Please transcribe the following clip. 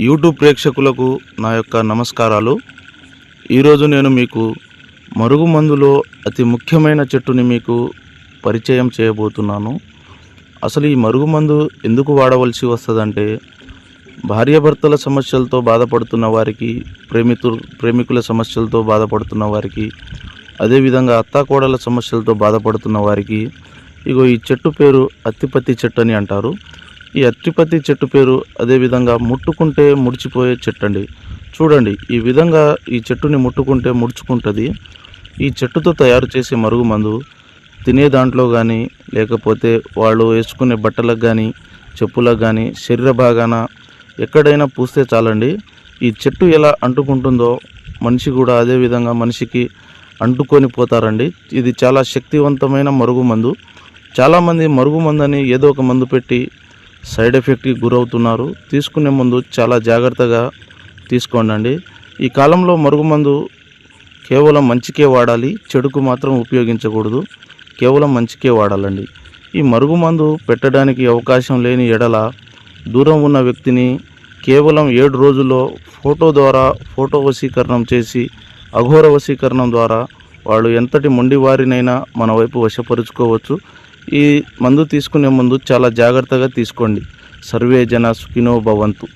YouTube ప్రేక్షకులకు నా యొక్క నమస్కారాలు. ఈరోజు నేను మీకు మరుగుమందులో అతి ముఖ్యమైన చెట్టుని మీకు పరిచయం చేయబోతున్నాను. అసలు ఈ మరుగుమందు ఎందుకు వాడవలసి వస్తుందంటే, భార్యాభర్తల సమస్యలతో బాధపడుతున్న వారికి, ప్రేమికుల సమస్యలతో బాధపడుతున్న వారికి, అదేవిధంగా అత్తాకోడల సమస్యలతో బాధపడుతున్న వారికి ఈ చెట్టు పేరు అత్తిపత్తి చెట్టు అని అంటారు. ఈ అత్తిపత్తి చెట్టు పేరు అదేవిధంగా ముట్టుకుంటే ముడిచిపోయే చెట్టు అండి. చూడండి, ఈ విధంగా ఈ చెట్టుని ముట్టుకుంటే ముడుచుకుంటుంది. ఈ చెట్టుతో తయారు చేసే మరుగుమందు తినే దాంట్లో కానీ, లేకపోతే వాళ్ళు వేసుకునే బట్టలకు కానీ, చెప్పులకు కానీ, శరీర భాగాన ఎక్కడైనా పూస్తే చాలండి. ఈ చెట్టు ఎలా అంటుకుంటుందో మనిషి కూడా అదేవిధంగా మనిషికి అంటుకొని పోతారండి. ఇది చాలా శక్తివంతమైన మరుగుమందు. చాలామంది మరుగుమందని ఏదో ఒక మందు పెట్టి సైడ్ ఎఫెక్ట్కి గురవుతున్నారు. తీసుకునే ముందు చాలా జాగ్రత్తగా తీసుకోండి. ఈ కాలంలో మరుగుమందు కేవలం మంచికే వాడాలి, చెడుకు మాత్రం ఉపయోగించకూడదు. కేవలం మంచికే వాడాలండి. ఈ మరుగుమందు పెట్టడానికి అవకాశం లేని ఎడల దూరం ఉన్న వ్యక్తిని కేవలం 7 రోజుల్లో ఫోటో వశీకరణం చేసి, అఘోర వశీకరణం ద్వారా వాళ్ళు ఎంతటి మొండివారినైనా మన వైపు వశపరుచుకోవచ్చు. ఈ మందు తీసుకునే ముందు చాలా జాగ్రత్తగా తీసుకోండి. సర్వే జన సుఖినో భవంతు.